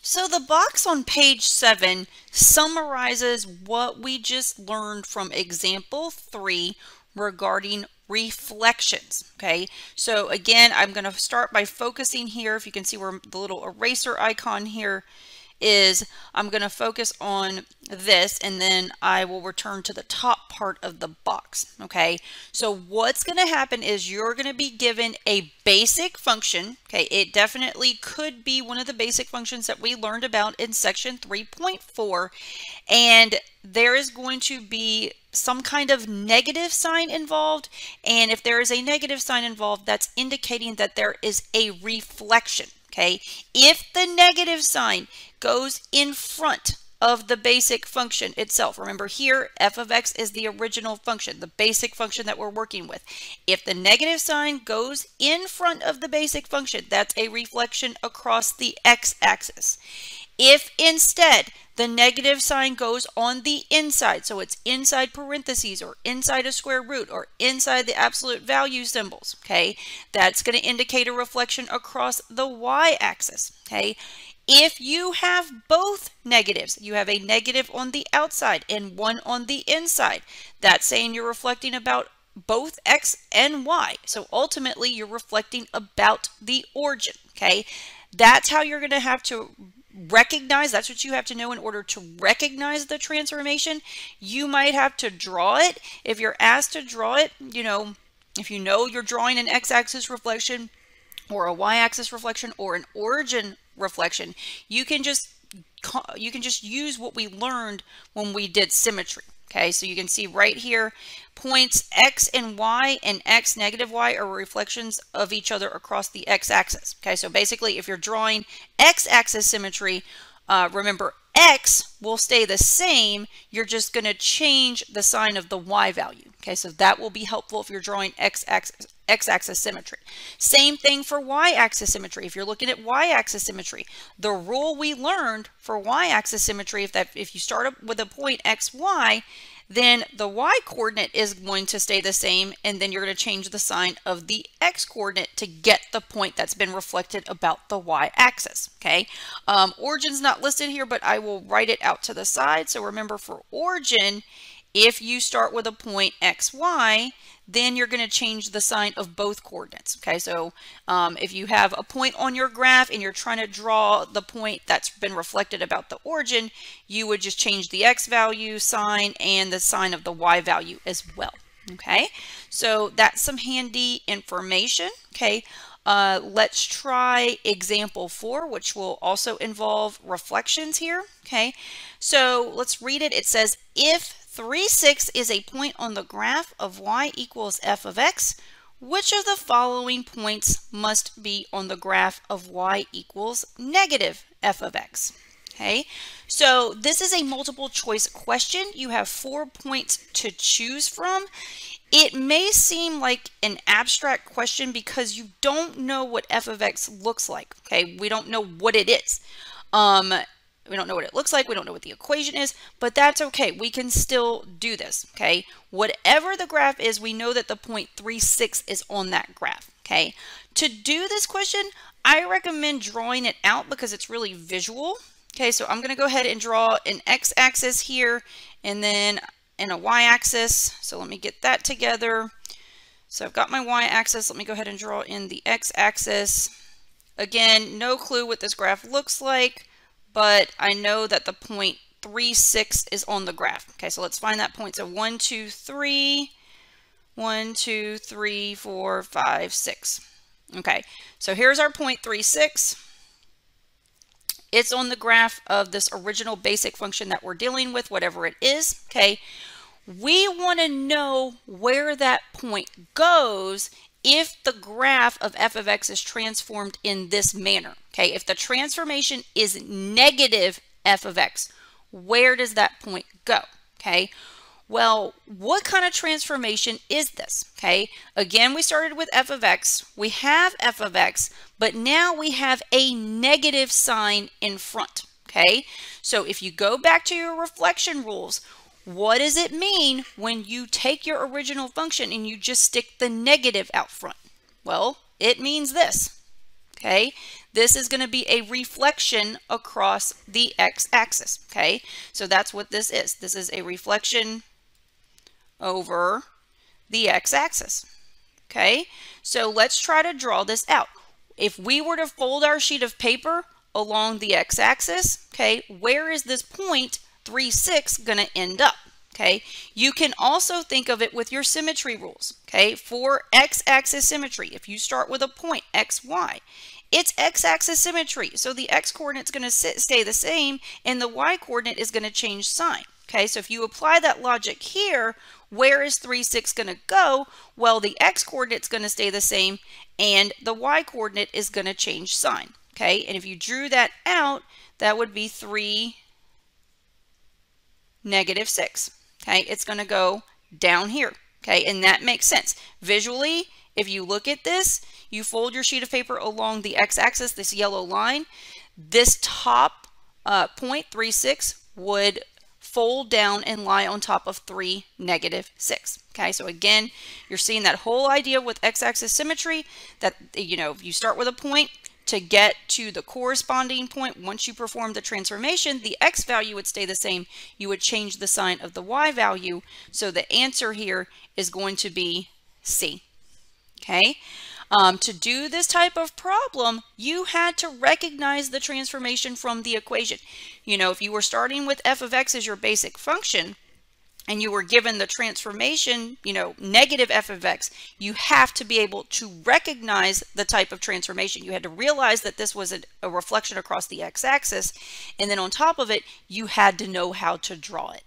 So the box on page 7 summarizes what we just learned from example 3 regarding reflections. Okay, so again, I'm going to start by focusing here. If you can see where the little eraser icon here is, I'm going to focus on this, and then I will return to the top part of the box. Okay, so what's going to happen is you're going to be given a basic function. Okay, it definitely could be one of the basic functions that we learned about in section 3.4, and there is going to be some kind of negative sign involved, and if there is a negative sign involved, that's indicating that there is a reflection. Okay, if the negative sign goes in front of the basic function itself, remember here f of x is the original function, the basic function that we're working with. If the negative sign goes in front of the basic function, that's a reflection across the x-axis. If instead the negative sign goes on the inside, so it's inside parentheses or inside a square root or inside the absolute value symbols, okay, that's going to indicate a reflection across the y-axis. Okay, if you have both negatives, you have a negative on the outside and one on the inside, that's saying you're reflecting about both x and y. So ultimately you're reflecting about the origin. Okay, that's how you're going to have to recognize, that's what you have to know in order to recognize the transformation. You might have to draw it. If you're asked to draw it, if you know you're drawing an x-axis reflection or a y-axis reflection or an origin reflection, you can just use what we learned when we did symmetry. Okay, so you can see right here, points x and y and x negative y are reflections of each other across the x-axis. Okay, so basically if you're drawing x-axis symmetry, remember x will stay the same, you're just going to change the sign of the y value. Okay, so that will be helpful if you're drawing x-axis symmetry. Same thing for y-axis symmetry. If you're looking at y-axis symmetry, the rule we learned for y-axis symmetry, if you start up with a point xy, then the y-coordinate is going to stay the same, and then you're going to change the sign of the x-coordinate to get the point that's been reflected about the y-axis. Okay, origin's not listed here, but I will write it out to the side. So remember, for origin, if you start with a point xy, then you're going to change the sign of both coordinates. Okay, so if you have a point on your graph and you're trying to draw the point that's been reflected about the origin, you would just change the x value sign and the sign of the y value as well. Okay, so that's some handy information. Okay, let's try example 4, which will also involve reflections here. Okay, so let's read it. It says, if 3, 6 is a point on the graph of y equals f of x, which of the following points must be on the graph of y equals negative f of x? Okay, so this is a multiple choice question. You have 4 points to choose from. It may seem like an abstract question because you don't know what f of x looks like. Okay, we don't know what it is. We don't know what it looks like. We don't know what the equation is, but that's okay. We can still do this, okay? Whatever the graph is, we know that the point 3, 6 is on that graph, okay? To do this question, I recommend drawing it out because it's really visual. Okay, so I'm going to go ahead and draw an x-axis here and then in a y-axis. So let me get that together. So I've got my y-axis. Let me go ahead and draw in the x-axis. Again, no clue what this graph looks like, but I know that the point 3, 6 is on the graph. Okay, so let's find that point. So 1, 2, 3, 1, 2, 3, 4, 5, 6. Okay, so here's our point 3, 6. It's on the graph of this original basic function that we're dealing with, whatever it is. Okay, we want to know where that point goes if the graph of f of x is transformed in this manner. Okay, if the transformation is negative f of x, where does that point go? Okay, well, what kind of transformation is this? Okay, again, we started with f of x. We have f of x, but now we have a negative sign in front. Okay, so if you go back to your reflection rules, what does it mean when you take your original function and you just stick the negative out front? Well, it means this. Okay, this is going to be a reflection across the x-axis, okay? So that's what this is. This is a reflection over the x-axis, okay? So let's try to draw this out. If we were to fold our sheet of paper along the x-axis, okay, where is this point 3, 6 going to end up? Okay, you can also think of it with your symmetry rules. Okay, for x-axis symmetry, if you start with a point x, y, it's x-axis symmetry. So the x-coordinate is going to stay the same and the y-coordinate is going to change sign. Okay, so if you apply that logic here, where is 3, 6 going to go? Well, the x-coordinate is going to stay the same and the y-coordinate is going to change sign. Okay, and if you drew that out, that would be 3, negative 6. Okay, it's going to go down here. Okay, and that makes sense. Visually, if you look at this, you fold your sheet of paper along the x-axis, this yellow line, this top point, 3, 6, would fold down and lie on top of 3, negative 6. Okay, so again, you're seeing that whole idea with x-axis symmetry that, you know, if you start with a point, to get to the corresponding point, once you perform the transformation, the x value would stay the same. You would change the sign of the y value. So the answer here is going to be C. Okay. To do this type of problem, you had to recognize the transformation from the equation. You know, if you were starting with f of x as your basic function, and you were given the transformation, you know, negative f of x, you have to be able to recognize the type of transformation. You had to realize that this was a reflection across the x-axis, and then on top of it, you had to know how to draw it.